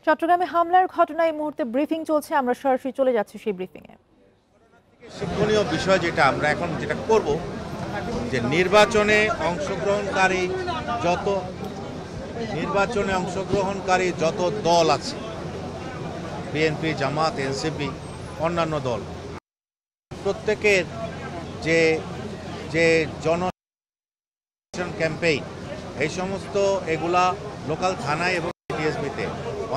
চট্টগ্রামে হামলার ঘটনায় এই মুহূর্তে ব্রিফিং চলছে, আমরা সরাসরি চলে যাচ্ছি সেই ব্রিফিংয়ে। শিক্ষণীয় বিষয় যেটা আমরা এখন যেটা করব যে নির্বাচনে অংশগ্রহণকারী যত দল আছে, বিএনপি, জামাত, এনসিপি, অন্যান্য দল, প্রত্যেকের যে যে জন ক্যাম্পেইন, এই সমস্ত এগুলা লোকাল থানায় এবং টিএসবিতে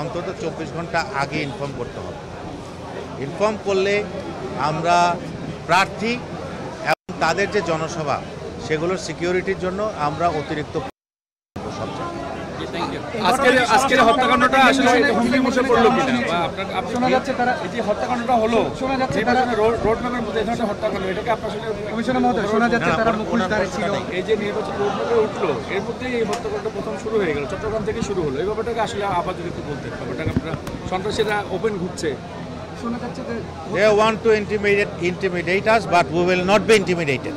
অন্তত 24 ঘন্টা আগে ইনফর্ম করতে হবে। ইনফর্ম করলে আমরা প্রার্থী এবং তাদের যে জনসভা সেগুলোর সিকিউরিটির জন্য আমরা অতিরিক্ত সব আজকের হত্যাকাণ্ডটা আসলে হুমকির মুখে পড়লো কিনা, বা শোনা যাচ্ছে তারা এই যে হত্যাকাণ্ডটা হলো, শোনা যাচ্ছে তারা রোড ম্যাপের মধ্যে এই ধরনের হত্যাকাণ্ড, এটাকে আপনার আসলে কমিশনের মধ্যে শোনা যাচ্ছে তারা মুখোশধারী ছিল। এই যে নির্বাচন রোড ম্যাপে উঠলো, এর মধ্যেই এই হত্যাকাণ্ডটা প্রথম শুরু হয়ে গেল, চট্টগ্রাম থেকে শুরু হলো। এই ব্যাপারটাকে আসলে আবার যদি একটু বলতেন, ব্যাপারটাকে আপনারা সন্ত্রাসীরা ওপেন ঘুরছে, শোনা যাচ্ছে যে they want to intimidate us, but we will not be intimidated.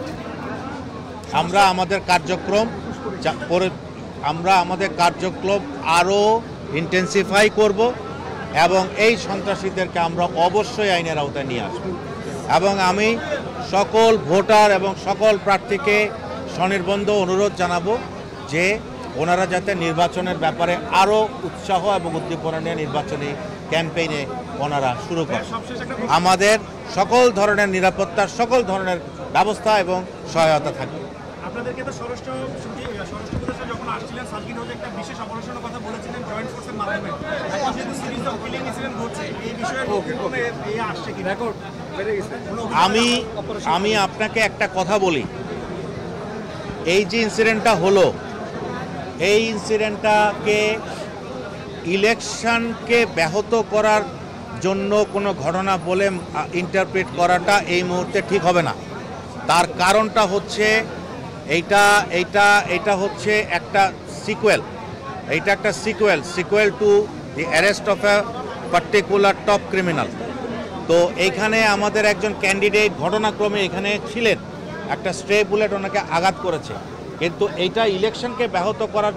আমরা আমাদের কার্যক্রম আরও ইন্টেন্সিফাই করব এবং এই সন্ত্রাসীদেরকে আমরা অবশ্যই আইনের আওতায় নিয়ে আসব। এবং আমি সকল ভোটার এবং সকল প্রার্থীকে স্বনির্বন্ধ অনুরোধ জানাবো যে ওনারা যাতে নির্বাচনের ব্যাপারে আরও উৎসাহ এবং উদ্দীপনা নিয়ে নির্বাচনী ক্যাম্পেইনে ওনারা শুরু করেন। আমাদের সকল ধরনের নিরাপত্তার সকল ধরনের ব্যবস্থা এবং সহায়তা থাকবে। আপনাদেরকে তো স্বরাষ্ট্র উপদেষ্টা যখন আসছিলেন, সালকিন হোসেন একটা বিশেষ অপারেশনের কথা বলেছিলেন জয়েন্ট ফোর্সের মাধ্যমে। এখন যেহেতু সিরিজ অফ কিলিং ইনসিডেন্ট ঘটছে, এই বিষয়ে আসছে কি রেকর্ড বেড়ে গেছে? আমি আপনাকে একটা কথা বলি, এই যে ইনসিডেন্টটা হলো, এই ইনসিডেন্টটাকে ইলেকশনকে ব্যাহত করার জন্য কোনো ঘটনা বলে ইন্টারপ্রেট করাটা এই মুহূর্তে ঠিক হবে না। তার কারণটা হচ্ছে এইটা হচ্ছে একটা sequel to the arrest of a particular top criminal. তো এইখানে আমাদের একজন ক্যান্ডিডেট ঘটনাক্রমে এখানে ছিলেন, একটা স্ট্রে বুলেট ওনাকে আঘাত করেছে, কিন্তু এইটা ইলেকশনকে ব্যাহত করার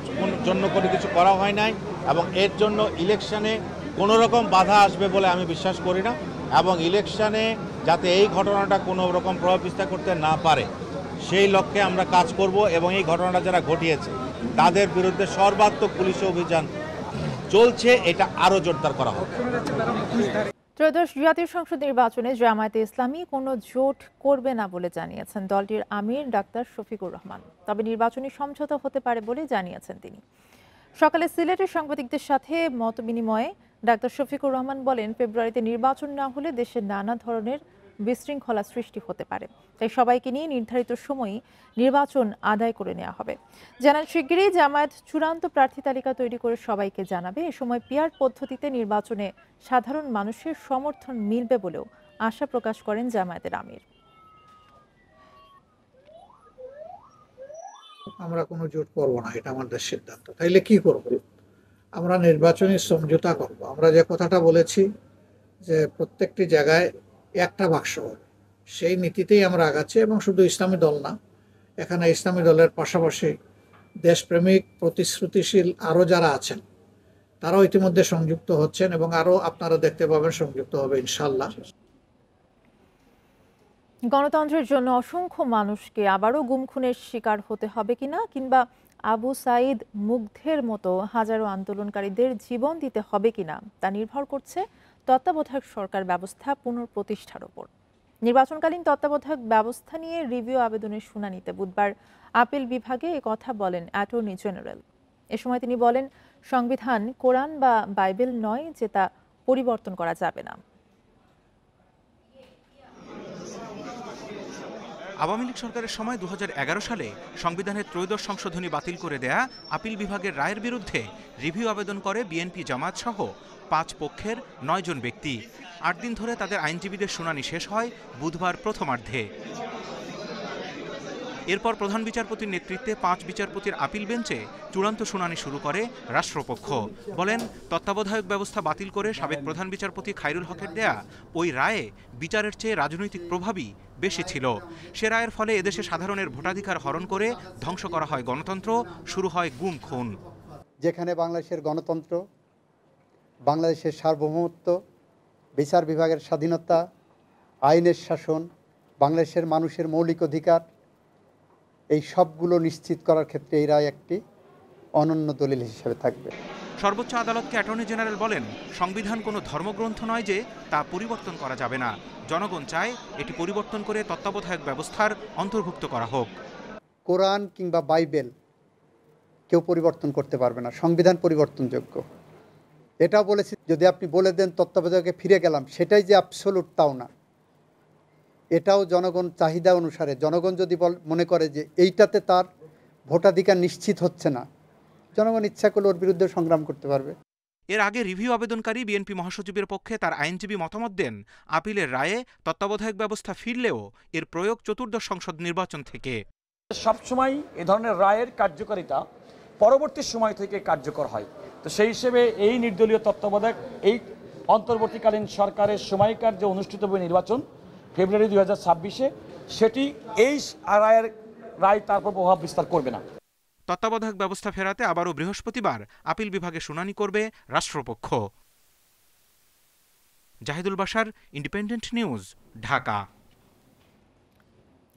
জন্য কোনো কিছু করা হয় নাই এবং এর জন্য ইলেকশনে কোনো রকম বাধা আসবে বলে আমি বিশ্বাস করি না। এবং ইলেকশনে যাতে এই ঘটনাটা কোনো রকম প্রভাব বিস্তার করতে না পারে সেই লক্ষ্যে আমরা কাজ করব এবং এই ঘটনাটা যারা ঘটিয়েছে তাদের বিরুদ্ধে সর্বাত্মক পুলিশ অভিযান চলছে, এটা আরও জোরদার করা হবে। ত্রয়োদশ জাতীয় সংসদ নির্বাচনে জামায়াতে ইসলামী কোনো জোট করবে না বলে জানিয়েছেন দলটির আমির ডাক্তার শফিকুর রহমান। তবে নির্বাচনী সমঝোতা হতে পারে বলে জানিয়েছেন তিনি। সকালে সিলেটের সাংবাদিকদের সাথে মত বিনিময়ে ডাক্তার শফিকুর রহমান বলেন, ফেব্রুয়ারিতে নির্বাচন না হলে দেশে নানা ধরনের বিশৃঙ্খলা সৃষ্টি হতে পারে, তাই সবাইকে নিয়ে নির্ধারিত সময়ই নির্বাচন আদায় করে নেওয়া হবে। জানান, শিগগিরই জামায়াত চূড়ান্ত প্রার্থী তালিকা তৈরি করে সবাইকে জানাবে। এ সময় পিআর পদ্ধতিতে নির্বাচনে সাধারণ মানুষের সমর্থন মিলবে বলেও আশা প্রকাশ করেন জামায়াতের আমির। আমরা কোনো জোট করবো না, এটা আমাদের সিদ্ধান্ত। তাইলে কি করব? আমরা নির্বাচনী সমঝোতা করব। আমরা যে কথাটা বলেছি যে প্রত্যেকটি জায়গায় একটা বাক্স হবে, সেই নীতিতেই আমরা আগাচ্ছি। এবং শুধু ইসলামী দল না, এখানে ইসলামী দলের পাশাপাশি দেশপ্রেমিক প্রতিশ্রুতিশীল আরও যারা আছেন তারাও ইতিমধ্যে সংযুক্ত হচ্ছেন এবং আরও আপনারা দেখতে পাবেন সংযুক্ত হবে ইনশাল্লাহ। গণতন্ত্রের জন্য অসংখ্য মানুষকে আবারও গুম খুনের শিকার হতে হবে কিনা, কিংবা আবু সাঈদ মুগ্ধের মতো হাজারো আন্দোলনকারীদের জীবন দিতে হবে কিনা, তা নির্ভর করছে তত্ত্বাবধায়ক সরকার ব্যবস্থা পুনঃপ্রতিষ্ঠার ওপর। নির্বাচনকালীন তত্ত্বাবধায়ক ব্যবস্থা নিয়ে রিভিউ আবেদনের শুনানিতে বুধবার আপিল বিভাগে কথা বলেন অ্যাটর্নি জেনারেল। এ সময় তিনি বলেন, সংবিধান কোরআন বা বাইবেল নয় যে তা পরিবর্তন করা যাবে না। আওয়ামী লীগ সরকারের সময় 2011 সালে সংবিধানের ত্রয়োদশ সংশোধনী বাতিল করে দেয়া আপিল বিভাগের রায়ের বিরুদ্ধে রিভিউ আবেদন করে বিএনপি, জামাত সহ 5 পক্ষের 9 জন ব্যক্তি। 8 দিন ধরে তাদের আইনজীবীদের শুনানি শেষ হয় বুধবার প্রথমার্ধে। এরপর প্রধান বিচারপতির নেতৃত্বে 5 বিচারপতির আপিল বেঞ্চে চূড়ান্ত শুনানি শুরু করে রাষ্ট্রপক্ষ। বলেন, তত্ত্বাবধায়ক ব্যবস্থা বাতিল করে সাবেক প্রধান বিচারপতি খায়রুল হকের দেয়া ওই রায়ে বিচারের চেয়ে রাজনৈতিক প্রভাবই বেশি ছিল। সে রায়ের ফলে এদেশে সাধারণের ভোটাধিকার হরণ করে ধ্বংস করা হয় গণতন্ত্র, শুরু হয় গুম খুন। যেখানে বাংলাদেশের গণতন্ত্র, বাংলাদেশের সার্বভৌমত্ব, বিচার বিভাগের স্বাধীনতা, আইনের শাসন, বাংলাদেশের মানুষের মৌলিক অধিকার, এই সবগুলো নিশ্চিত করার ক্ষেত্রে এই রায় একটি অনন্য দলিল হিসেবে থাকবে। সর্বোচ্চ আদালতকে অ্যাটর্নি জেনারেল বলেন, সংবিধান কোনো ধর্মগ্রন্থ নয় যে তা পরিবর্তন করা যাবে না। জনগণ চায় এটি পরিবর্তন করে তত্ত্বাবধায়ক ব্যবস্থার অন্তর্ভুক্ত করা হোক। কোরআন কিংবা বাইবেল কেউ পরিবর্তন করতে পারবে না, সংবিধান পরিবর্তনযোগ্য। এটাও বলেছি, যদি আপনি বলে দেন তত্ত্বাবধায়কে ফিরে গেলাম, সেটাই যে অ্যাবসলিউট তাও না। এটাও জনগণ চাহিদা অনুসারে, জনগণ যদি মনে করে যে এইটাতে তার ভোটাধিকার নিশ্চিত হচ্ছে না, জনগণ ইচ্ছা করলে ওর বিরুদ্ধে সংগ্রাম করতে পারবে। এর আগে রিভিউ আবেদনকারী বিএনপি মহাসচিবের পক্ষে তার আইনজীবী মতামত দেন, আপিলের রায়ে তত্ত্বাবধায়ক ব্যবস্থা ফিরলেও এর প্রয়োগ চতুর্দশ সংসদ নির্বাচন থেকে। সবসময় এ ধরনের রায়ের কার্যকারিতা পরবর্তী সময় থেকে কার্যকর হয়। তো সেই হিসেবে এই নির্দলীয় তত্ত্বাবধায়ক, এই অন্তর্বর্তীকালীন সরকারের সময়কার যে অনুষ্ঠিতব্য নির্বাচন ফেব্রুয়ারি 2026-এ, সেটি এই রায় তারপর প্রভাব বিস্তার করবে না। তত্ত্বাবধায়ক ব্যবস্থা ফেরাতে আবারও বৃহস্পতিবার আপিল বিভাগে শুনানি করবে রাষ্ট্রপক্ষ। Zahidul Bashar, Independent News, Dhaka.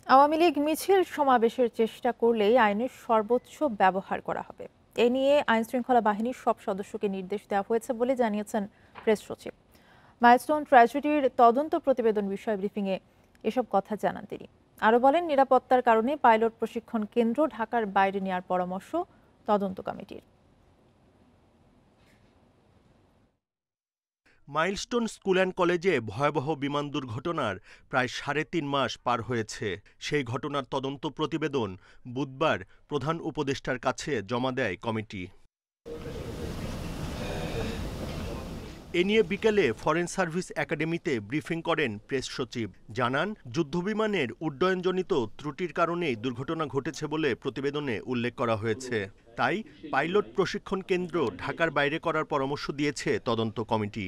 আওয়ামী লীগ মিছিল সমাবেশের চেষ্টা করলেই আইনের সর্বোচ্চ ব্যবহার করা হবে, এ নিয়ে আইনশৃঙ্খলা বাহিনীর সব সদস্যকে নির্দেশ দেওয়া হয়েছে বলে জানিয়েছেন প্রেস সচিব। মাইলস্টোন ট্র্যাজেডির তদন্ত প্রতিবেদন বিষয়ে ব্রিফিংয়ে এসব কথা জানান তিনি। আরও বলেন, নিরাপত্তার কারণে পাইলট প্রশিক্ষণ কেন্দ্র ঢাকার বাইরে নেওয়ার পরামর্শ তদন্ত কমিটির। মাইলস্টোন স্কুল অ্যান্ড কলেজে ভয়াবহ বিমান দুর্ঘটনার প্রায় 3.5 মাস পার হয়েছে। সেই ঘটনার তদন্ত প্রতিবেদন বুধবার প্রধান উপদেষ্টার কাছে জমা দেয় কমিটি। এ নিয়ে বিকেলে ফরেন সার্ভিস একাডেমিতে ব্রিফিং করেন প্রেস সচিব। জানান, যুদ্ধবিমানের উড্ডয়নজনিত ত্রুটির কারণেই দুর্ঘটনা ঘটেছে বলে প্রতিবেদনে উল্লেখ করা হয়েছে। তাই পাইলট প্রশিক্ষণ কেন্দ্র ঢাকার বাইরে করার পরামর্শ দিয়েছে তদন্ত কমিটি।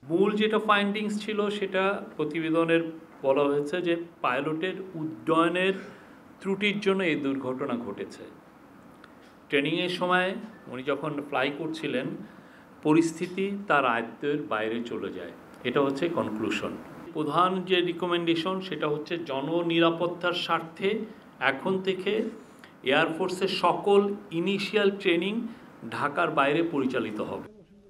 মূল যেটা ফাইন্ডিংস ছিল সেটা প্রতিবেদনের বলা হয়েছে যে পাইলটের উড্ডয়নের ত্রুটির জন্য এই দুর্ঘটনা ঘটেছে। ট্রেনিংয়ের সময় উনি যখন ফ্লাই করছিলেন পরিস্থিতি তার আয়ত্তের বাইরে চলে যায়, এটা হচ্ছে কনক্লুশন। প্রধান যে রিকমেন্ডেশন সেটা হচ্ছে জননিরাপত্তার স্বার্থে এখন থেকে এয়ারফোর্সের সকল ইনিশিয়াল ট্রেনিং ঢাকার বাইরে পরিচালিত হবে।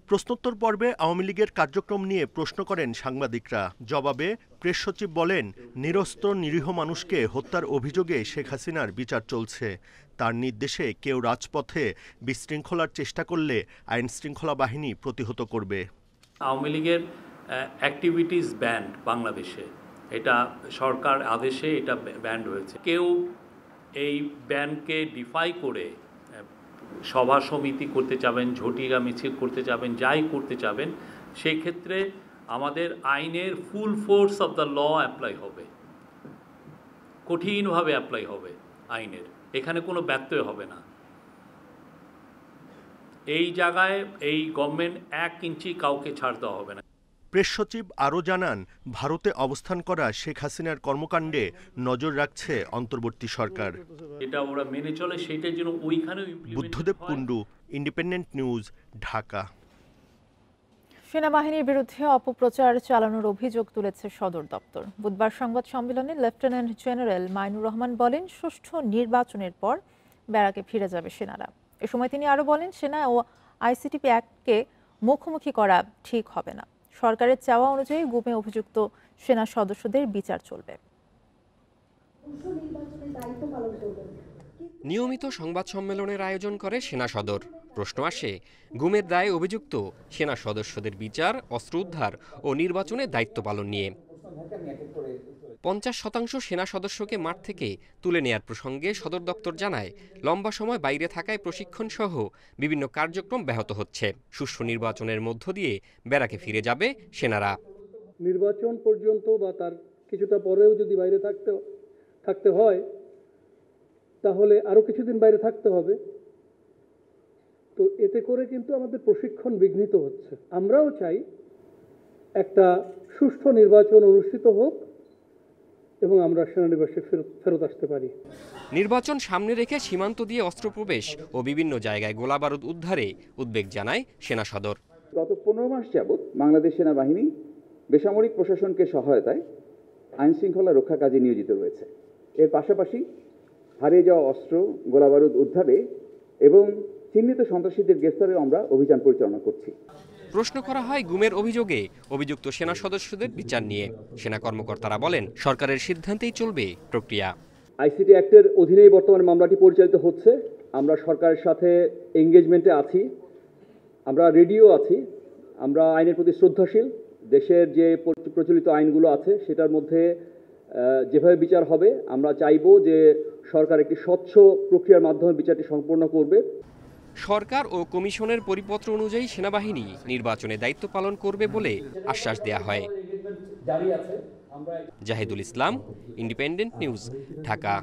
প্রশ্নোত্তর পর্বে আওয়ামী লীগের কার্যক্রম নিয়ে প্রশ্ন করেন সাংবাদিকরা। জবাবে প্রেস সচিব বলেন, নিরস্ত্র নিরীহ মানুষকে হত্যার অভিযোগে শেখ হাসিনার বিচার চলছে। তার নির্দেশে কেউ রাজপথে বিশৃঙ্খলার চেষ্টা করলে আইন শৃঙ্খলা বাহিনী প্রতিহত করবে। আওয়ামী লীগের অ্যাক্টিভিটিস ব্যান্ড বাংলাদেশে, এটা সরকার আদেশে এটা ব্যান্ড হয়েছে। কেউ এই ব্যান্ডকে ডিফাই করে সভা সমিতি করতে চাবেন, ঝটিকা মিছিল করতে চাবেন, যাই করতে চাবেন, সেই ক্ষেত্রে আমাদের আইনের full force of the law apply হবে, কঠিনভাবে অ্যাপ্লাই হবে আইনের, এখানে কোনো ব্যত্যয় হবে না। এই জায়গায় এই গভর্নমেন্ট 1 ইঞ্চি কাউকে ছাড় দেওয়া হবে না। প্রেস সচিব আরও জানান, ভারতে অবস্থান করা শেখ হাসিনার কর্মকাণ্ডে নজর রাখছে অন্তর্বর্তী সরকার। এটা ওরা মেনে চলে, সেটার জন্য ওইখানে। Buddhadeb Kundu, Independent News, Dhaka. সেনাবাহিনীর বিরুদ্ধে অপপ্রচার চালানোর অভিযোগ তুলেছে সদর দপ্তর। বুধবার সংবাদ সম্মেলনে লেফটেন্যান্ট জেনারেল মাইনুর রহমান বলেন, সুষ্ঠু নির্বাচনের পর ব্যারাকে ফিরে যাবে সেনারা। এ সময় তিনি আরও বলেন, সেনা ও আইসিটিপি অ্যাক্টকে মুখোমুখি করা ঠিক হবে না। সরকারের চাওয়া অনুযায়ী গুমে অভিযুক্ত সেনা সদস্যদের বিচার চলবে। নিয়মিত সংবাদ সম্মেলনের আয়োজন করে সেনা সদর। প্রশ্ন আসে, গুমের দায়ে অভিযুক্ত সেনা সদস্যদের বিচার, অস্ত্র উদ্ধার ও নির্বাচনে দায়িত্ব পালন নিয়ে। 50% সেনা সদস্যকে মাঠ থেকে তুলে নেয়ার প্রসঙ্গে সদর দপ্তর জানায়, লম্বা সময় বাইরে থাকায় প্রশিক্ষণ সহ বিভিন্ন কার্যক্রম ব্যাহত হচ্ছে। সুষ্ঠু নির্বাচনের মধ্য দিয়ে ব্যারাকে ফিরে যাবে সেনারা। নির্বাচন পর্যন্ত বা তার কিছুটা পরেও যদি বাইরে থাকতে হয়, তাহলে আরও কিছুদিন বাইরে থাকতে হবে। তো এতে করে কিন্তু আমাদের প্রশিক্ষণ বিঘ্নিত হচ্ছে। আমরাও চাই একটা সুষ্ঠু নির্বাচন অনুষ্ঠিত হোক এবং আমরা সেনানিবাসে ফেরত আসতে পারি। নির্বাচন সামনে রেখে সীমান্ত দিয়ে অস্ত্র প্রবেশ ও বিভিন্ন জায়গায় গোলাবারুদ উদ্ধারে উদ্বেগ জানায় সেনা সদর। গত 15 মাস যাবৎ বাংলাদেশ সেনাবাহিনী বেসামরিক প্রশাসনকে সহায়তায় আইন শৃঙ্খলা রক্ষা কাজে নিয়োজিত রয়েছে। এর পাশাপাশি হারিয়ে যাওয়া অস্ত্র, গোলাবারুদ উদ্ধারে এবং চিহ্নিত সন্ত্রাসীদের গ্রেফতারে আমরা অভিযান পরিচালনা করছি। প্রশ্ন করা হয় গুমের অভিযোগে অভিযুক্ত সেনা সদস্যদের বিচার নিয়ে। সেনা কর্মকর্তারা বলেন, সরকারের সিদ্ধান্তেই চলবে প্রক্রিয়া। আইসিটি অ্যাক্টের অধীনেই বর্তমানে মামলাটি পরিচালিত হচ্ছে। আমরা সরকারের সাথে এঙ্গেজমেন্টে আছি, আমরা রেডিও আছি, আমরা আইনের প্রতি শ্রদ্ধাশীল। দেশের যে প্রচলিত আইনগুলো আছে সেটার মধ্যে যেভাবে বিচার হবে আমরা চাইব যে সরকার একটি স্বচ্ছ প্রক্রিয়ার মাধ্যমে বিচারটি সম্পন্ন করবে। সরকার ও কমিশনের পরিপত্র অনুযায়ী সেনাবাহিনী নির্বাচনে দায়িত্ব পালন করবে বলে আশ্বাস দেয়া হয়। জাহিদুল ইসলাম, ইন্ডিপেন্ডেন্ট নিউজ, ঢাকা।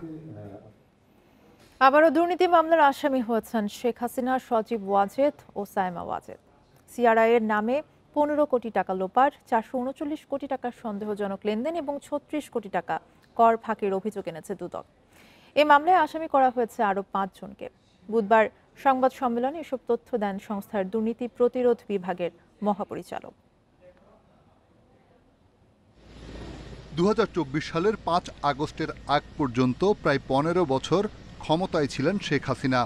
আবারও দুর্নীতি মামলার আসামি হয়েছেন শেখ হাসিনা, সজীব ওয়াজেদ ও সাইমা ওয়াজেদ। সিআরআই এর নামে 15 কোটি টাকা লোপাট, 439 কোটি টাকার সন্দেহজনক লেনদেন এবং 36 কোটি টাকা কর ফাঁকির অভিযোগ এনেছে দুদক। এই মামলায় আসামি করা হয়েছে আরও 5 জনকে। বুধবার সংবাদ সম্মেলনে এসব তথ্য দেন সংস্থার দুর্নীতি প্রতিরোধ বিভাগের মহাপরিচালক। 2024 সালের 5 আগস্টের আগ পর্যন্ত প্রায় 15 বছর ক্ষমতায় ছিলেন শেখ হাসিনা।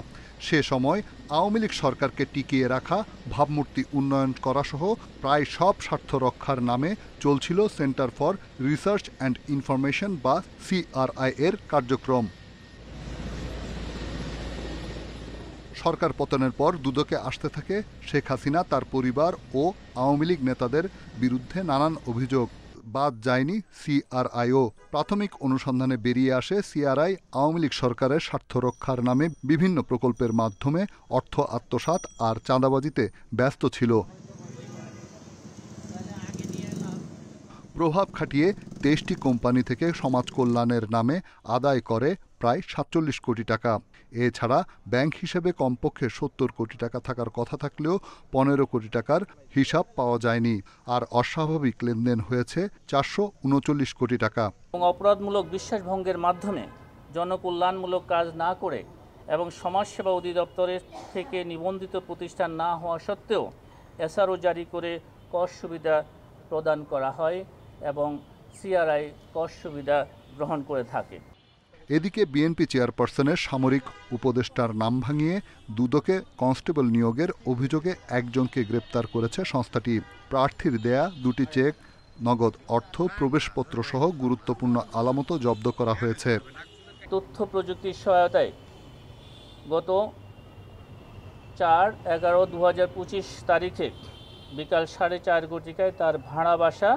সে সময় আওয়ামী লীগ সরকারকে টিকিয়ে রাখা, ভাবমূর্তি উন্নয়ন করাসহ প্রায় সব স্বার্থ রক্ষার নামে চলছিল centre for research and information বা সিআরআই এর কার্যক্রম। সরকার পতনের পর দুদকে আসতে থাকে শেখ হাসিনা, তার পরিবার ও আওয়ামী লীগ নেতাদের বিরুদ্ধে নানান অভিযোগ। বাদ যায়নি সিআরআইও। প্রাথমিক অনুসন্ধানে বেরিয়ে আসে সিআরআই আওয়ামী লীগ সরকারের স্বার্থ রক্ষার নামে বিভিন্ন প্রকল্পের মাধ্যমে অর্থ আত্মসাৎ আর চাঁদাবাজিতে ব্যস্ত ছিল। প্রভাব খাটিয়ে 23টি কোম্পানি থেকে সমাজ কল্যাণের নামে আদায় করে প্রায় 47 কোটি টাকা। এছাড়া ব্যাংক হিসেবে কমপক্ষে 70 কোটি টাকা থাকার কথা থাকলেও 15 কোটি টাকার হিসাব পাওয়া যায়নি। আর অস্বাভাবিক লেনদেন হয়েছে 439 কোটি টাকা। অপরাধমূলক বিশ্বাসভঙ্গের মাধ্যমে জনকল্যাণমূলক কাজ না করে এবং সমাজসেবা অধিদপ্তরের থেকে নিবন্ধিত প্রতিষ্ঠান না হওয়া সত্ত্বেও এসআরও জারি করে কর সুবিধা প্রদান করা হয় এবং সিআরআই কর সুবিধা গ্রহণ করে থাকে। এদিকে বিএনপি চেয়ারপারসনের সামরিক উপদেষ্টার নাম ভাঙিয়ে দুদকে কনস্টেবল নিয়োগের অভিযোগে একজনকে গ্রেপ্তার করেছে সংস্থাটি। প্রার্থীর দেয়া 2টি চেক, নগদ অর্থ, প্রবেশপত্র সহ গুরুত্বপূর্ণ আলামতও জব্দ করা হয়েছে। তথ্য প্রযুক্তির সহায়তায় গত 4/11/2025 তারিখে বিকাল 4:30 ঘটিকায় তার ভাড়া বাসা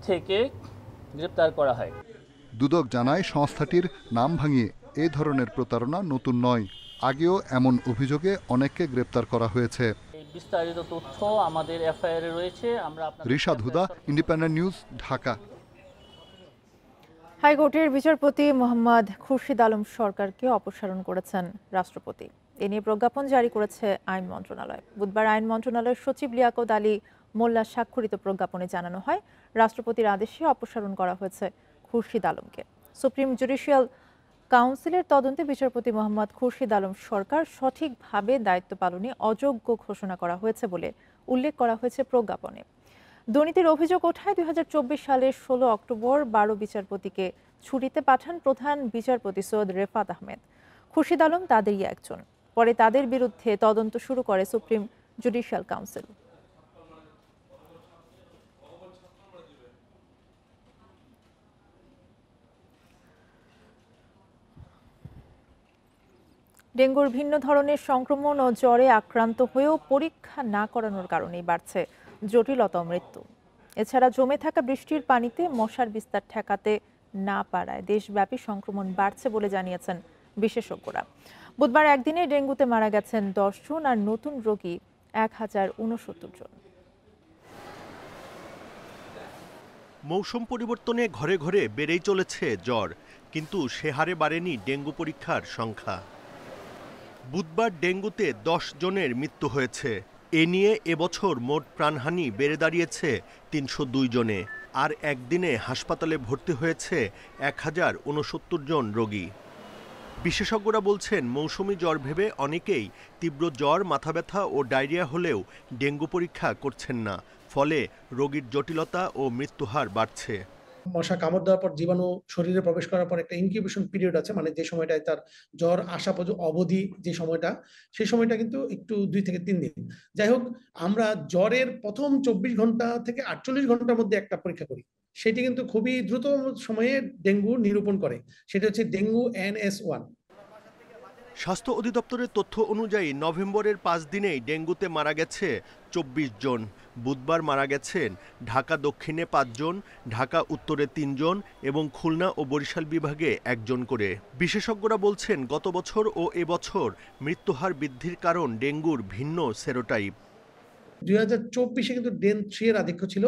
থেকে গ্রেপ্তার করা হয়। দুদক জানায় সংস্থাটির নাম ভাঙিয়ে এ ধরনের প্রতারণা নতুন নয়। আগেও এমন অভিযোগে অনেককে গ্রেপ্তার করা হয়েছে। বিস্তারিত তথ্য আমাদের এফআইআর এ রয়েছে। আমরা রিশাদ হুদা, ইন্ডিপেন্ডেন্ট নিউজ, ঢাকা। হাইকোর্টের বিচারপতি মোহাম্মদ খুরশিদ আলম সরকারকে অপসারণ করেছেন রাষ্ট্রপতি। এ নিয়ে প্রজ্ঞাপন জারি করেছে আইন মন্ত্রণালয়। বুধবার আইন মন্ত্রণালয়ের সচিব লিয়াকত আলী মোল্লা স্বাক্ষরিত প্রজ্ঞাপনে জানানো হয়, রাষ্ট্রপতির আদেশে অপসারণ করা হয়েছে খুরশিদ আলমকে। সুপ্রিম জুডিশিয়াল কাউন্সিলের তদন্তে বিচারপতি মোহাম্মদ খুরশিদ আলম সরকার সঠিকভাবে দায়িত্ব পালনে অযোগ্য ঘোষণা করা হয়েছে বলে উল্লেখ করা হয়েছে প্রজ্ঞাপনে। দুর্নীতির অভিযোগ ওঠায় 2024 সালের 16 অক্টোবর 12 বিচারপতিকে ছুটিতে পাঠান প্রধান বিচারপতি সৈয়দ রেফাত আহমেদ। খুরশিদ আলম তাদেরই একজন। পরে তাদের বিরুদ্ধে তদন্ত শুরু করে সুপ্রিম জুডিশিয়াল কাউন্সিল। ডেঙ্গুর ভিন্ন ধরনের সংক্রমণ ও জ্বরে আক্রান্ত হয়েও পরীক্ষা না করানোর কারণেই বাড়ছে জটিলতা ও মৃত্যু। এছাড়া জমে থাকা বৃষ্টির পানিতে মশার বিস্তার ঠেকাতে না পারায় দেশব্যাপী সংক্রমণ বাড়ছে বলে জানিয়েছেন বিশেষজ্ঞরা। বুধবার একদিনে ডেঙ্গুতে মারা গেছেন 10 জন আর নতুন রোগী 1069 জন। মৌসুম পরিবর্তনে ঘরে ঘরে বেড়েই চলেছে জ্বর, কিন্তু সে হারে বাড়েনি ডেঙ্গু পরীক্ষার সংখ্যা। বুধবার ডেঙ্গুতে 10 জনের মৃত্যু হয়েছে। এ নিয়ে এবছর মোট প্রাণহানি বেড়ে দাঁড়িয়েছে 302 জনে। আর একদিনে হাসপাতালে ভর্তি হয়েছে 1069 জন রোগী। বিশেষজ্ঞরা বলছেন মৌসুমি জ্বর ভেবে অনেকেই তীব্র জ্বর, মাথা ব্যথা ও ডায়রিয়া হলেও ডেঙ্গু পরীক্ষা করছেন না, ফলে রোগীর জটিলতা ও মৃত্যুহার বাড়ছে। মশা কামড় দেওয়ার পর জীবাণু শরীরে প্রবেশ করার পর একটা ইনকিউবেশন পিরিয়ড আছে, মানে যে সময়টায় তার জ্বর আসা পর্যন্ত অবধি যে সময়টা, সেই সময়টা কিন্তু একটু 2 থেকে 3 দিন। যাই হোক, আমরা জ্বরের প্রথম 24 ঘন্টা থেকে 48 ঘন্টার মধ্যে একটা পরীক্ষা করি, সেটি কিন্তু খুবই দ্রুত সময়ে ডেঙ্গু নিরূপণ করে, সেটা হচ্ছে ডেঙ্গু NS1। স্বাস্থ্য অধিদপ্তরের তথ্য অনুযায়ী নভেম্বরের 5 দিনেই ডেঙ্গুতে মারা গেছে 24 জন। বুধবার মারা গেছেন ঢাকা দক্ষিণে 5 জন, ঢাকা উত্তরে 3 জন এবং খুলনা ও বরিশাল বিভাগে 1 জন করে। বিশেষজ্ঞরা বলছেন গত বছর ও এবছর মৃত্যুহার বৃদ্ধির কারণ ডেঙ্গুর ভিন্ন সেরোটাইপ। 2024-এ কিন্তু ডেন 3 এর আধিক্য ছিল,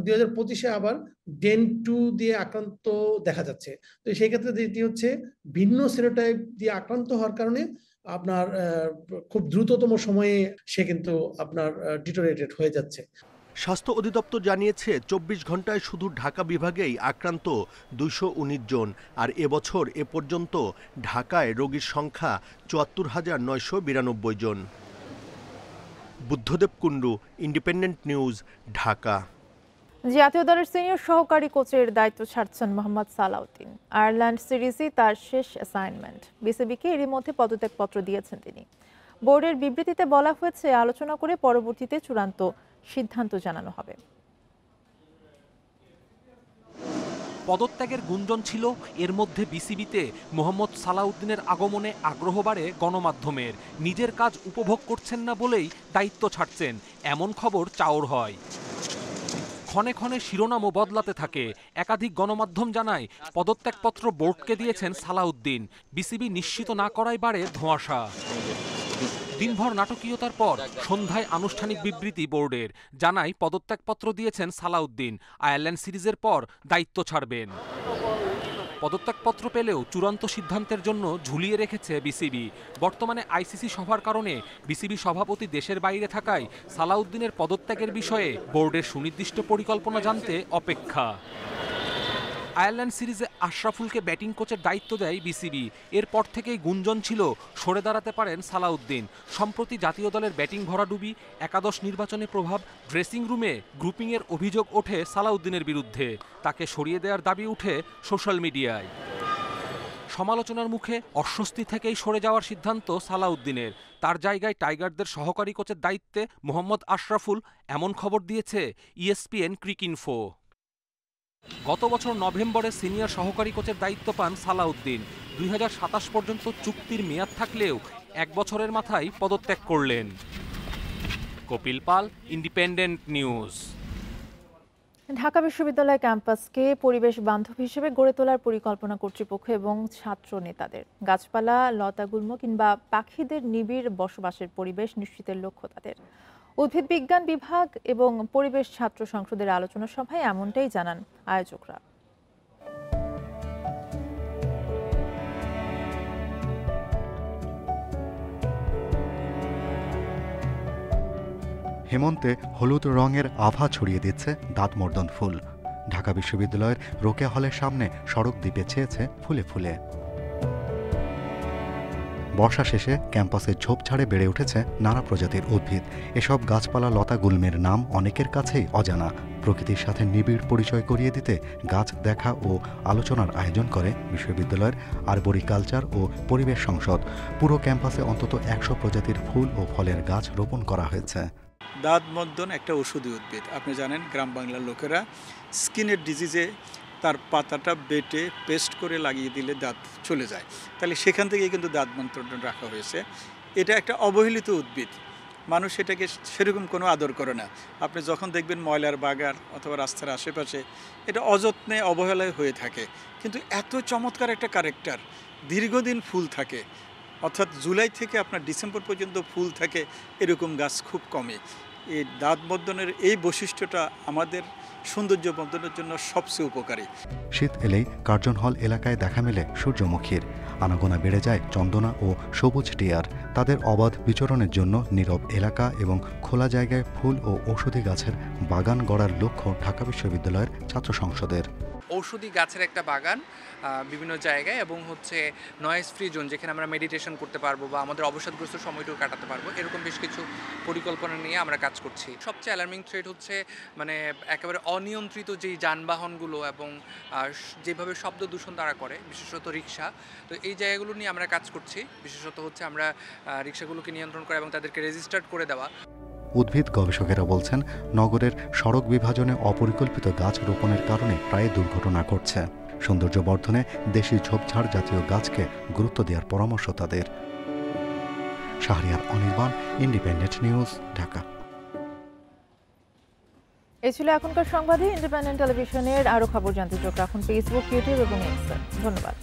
2025-এ আবার ডেন 2 দিয়ে আক্রান্ত দেখা যাচ্ছে। তো সেই ক্ষেত্রে যেটি হচ্ছে ভিন্ন সেরোটাইপ দিয়ে আক্রান্ত হওয়ার কারণে আপনার খুব দ্রুততম সময়ে সে কিন্তু আপনার ডিটোরেটেড হয়ে যাচ্ছে। স্বাস্থ্য অধিদপ্তর জানিয়েছে 24 ঘন্টায় শুধু ঢাকা বিভাগেই আক্রান্ত 219 জন, আর এবছর এ পর্যন্ত ঢাকায় রোগীর সংখ্যা 74,992 জন। Buddhadeb Kundu, Independent News, Dhaka. জাতীয় দলের সিনিয়র সহকারী কোচের দায়িত্ব ছাড়ছেন মোহাম্মদ সালাউদ্দিন। আয়ারল্যান্ড সিরিজে তার শেষ অ্যাসাইনমেন্ট। বিসিবিকে এরই মধ্যে পদত্যাগপত্র দিয়েছেন তিনি। বোর্ডের বিবৃতিতে বলা হয়েছে, আলোচনা করে পরবর্তীতে চূড়ান্ত সিদ্ধান্ত জানানো হবে। পদত্যাগের গুঞ্জন ছিল, এর মধ্যে বিসিবিতে মোহাম্মদ সালাউদ্দিনের আগমনে আগ্রহ বাড়ে গণমাধ্যমের। নিজের কাজ উপভোগ করছেন না বলেই দায়িত্ব ছাড়ছেন, এমন খবর চাউর হয়। ক্ষণে ক্ষণে শিরোনামও বদলাতে থাকে। একাধিক গণমাধ্যম জানায় পদত্যাগপত্র বোর্ডকে দিয়েছেন সালাউদ্দিন। বিসিবি নিশ্চিত না করায় বাড়ে ধোঁয়াশা। দিনভর নাটকীয়তার পর সন্ধ্যায় আনুষ্ঠানিক বিবৃতি বোর্ডের, জানায় পদত্যাগপত্র দিয়েছেন সালাউদ্দিন। আয়ারল্যান্ড সিরিজের পর দায়িত্ব ছাড়বেন। পদত্যাগপত্র পেলেও চূড়ান্ত সিদ্ধান্তের জন্য ঝুলিয়ে রেখেছে বিসিবি। বর্তমানে আইসিসি সভার কারণে বিসিবি সভাপতি দেশের বাইরে থাকায় সালাউদ্দিনের পদত্যাগের বিষয়ে বোর্ডের সুনির্দিষ্ট পরিকল্পনা জানতে অপেক্ষা। আয়ারল্যান্ড সিরিজে আশরাফুলকে ব্যাটিং কোচের দায়িত্ব দেয় বিসিবি। এরপর থেকেই গুঞ্জন ছিল সরে দাঁড়াতে পারেন সালাউদ্দিন। সম্প্রতি জাতীয় দলের ব্যাটিং ভরাডুবি, একাদশ নির্বাচনে প্রভাব, ড্রেসিং রুমে গ্রুপিংয়ের অভিযোগ ওঠে সালাউদ্দিনের বিরুদ্ধে। তাকে সরিয়ে দেওয়ার দাবি উঠে সোশ্যাল মিডিয়ায়। সমালোচনার মুখে অস্বস্তি থেকেই সরে যাওয়ার সিদ্ধান্ত সালাউদ্দিনের। তার জায়গায় টাইগারদের সহকারী কোচের দায়িত্বে মোহাম্মদ আশরাফুল, এমন খবর দিয়েছে ESPN ক্রিকইনফো। গত বছর নভেম্বরে সিনিয়র সহকারী কোচের দায়িত্ব পান সালাউদ্দিন। 2027 পর্যন্ত চুক্তির মেয়াদ থাকলেও 1 বছরের মাথায় পদত্যাগ করলেন। কপিল পাল, ইন্ডিপেন্ডেন্ট নিউজ। ঢাকা বিশ্ববিদ্যালয় ক্যাম্পাসকে পরিবেশ বান্ধব হিসেবে গড়ে তোলার পরিকল্পনা কর্তৃপক্ষ এবং ছাত্র নেতাদের। গাছপালা, লতাগুল্ম কিংবা পাখিদের নিবিড় বসবাসের পরিবেশ নিশ্চিতের লক্ষ্য তাদের। উদ্ভিদ বিজ্ঞান বিভাগ এবং পরিবেশ ছাত্র সংসদের আলোচনা সভায় এমনটাই জানান আয়োজকরা। হেমন্তে হলুদ রঙের আভা ছড়িয়ে দিচ্ছে দাঁতমর্দন ফুল। ঢাকা বিশ্ববিদ্যালয়ের রোকেয়া হলের সামনে সড়ক দ্বীপে ছেয়েছে ফুলে ফুলে। বর্ষা শেষে ক্যাম্পাসের ঝোপঝাড়ে বেড়ে উঠেছে নানা প্রজাতির উদ্ভিদ। এসব গাছপালা, লতা গুল্মের নাম অনেকের কাছেই অজানা। প্রকৃতির সাথে নিবিড় পরিচয় করিয়ে দিতে গাছ দেখা ও আলোচনার আয়োজন করে বিশ্ববিদ্যালয়ের আরবরিকালচার ও পরিবেশ সংসদ। পুরো ক্যাম্পাসে অন্তত 100 প্রজাতির ফুল ও ফলের গাছ রোপণ করা হয়েছে। দাঁতমর্দন একটা ওষুধি উদ্ভিদ। আপনি জানেন, গ্রাম বাংলার লোকেরা স্কিনের ডিজিজে তার পাতাটা বেটে পেস্ট করে লাগিয়ে দিলে দাঁত চলে যায়। তাহলে সেখান থেকে কিন্তু দাঁতমর্দন রাখা হয়েছে। এটা একটা অবহেলিত উদ্ভিদ, মানুষ এটাকে সেরকম কোনো আদর করে না। আপনি যখন দেখবেন ময়লার বাগান অথবা রাস্তার আশেপাশে এটা অযত্নে অবহেলায় হয়ে থাকে, কিন্তু এত চমৎকার একটা ক্যারেক্টার, দীর্ঘদিন ফুল থাকে, অর্থাৎ জুলাই থেকে আপনার ডিসেম্বর পর্যন্ত ফুল থাকে, এরকম গাছ খুব কমই। এই দাঁতমর্দনের এই বৈশিষ্ট্যটা আমাদের সৌন্দর্য বর্ধনের জন্য সবচেয়ে উপকারী। শীত এলেই কার্জন হল এলাকায় দেখা মেলে সূর্যমুখীর। আনাগোনা বেড়ে যায় চন্দনা ও সবুজ টিয়ার। তাদের অবাধ বিচরণের জন্য নীরব এলাকা এবং খোলা জায়গায় ফুল ও ঔষধি গাছের বাগান গড়ার লক্ষ্য ঢাকা বিশ্ববিদ্যালয়ের ছাত্র সংসদের। ঔষধি গাছের একটা বাগান বিভিন্ন জায়গায়, এবং হচ্ছে নয়েজ ফ্রি জোন যেখানে আমরা মেডিটেশন করতে পারবো বা আমাদের অবসাদগ্রস্ত সময়টুকু কাটাতে পারবো, এরকম বেশ কিছু পরিকল্পনা নিয়ে আমরা কাজ করছি। সবচেয়ে অ্যালার্মিং থ্রেট হচ্ছে মানে একেবারে অনিয়ন্ত্রিত যেই যানবাহনগুলো এবং যেভাবে শব্দ দূষণ তারা করে, বিশেষত রিক্সা। তো এই জায়গাগুলো নিয়ে আমরা কাজ করছি, বিশেষত হচ্ছে আমরা রিক্সাগুলোকে নিয়ন্ত্রণ করা এবং তাদেরকে রেজিস্টার্ড করে দেওয়া। উদ্ভিদ গবেষকেরা বলছেন, নগরের সড়ক বিভাজনে অপরিকল্পিত গাছ রোপণের কারণে প্রায় দুর্ঘটনা ঘটছে। সৌন্দর্য বর্ধনে দেশি ঝোপঝাড় জাতীয় গাছকে গুরুত্ব দেওয়ার পরামর্শ তাদের। Shahriar Anirban, independent News, Dhaka. এই ছিল এখনকার সংবাদে। ইন্ডিপেন্ডেন্ট টেলিভিশনের আরও খবর জানতে চোখ রাখুন ফেসবুক, ইউটিউব এবং এক্সে। ধন্যবাদ।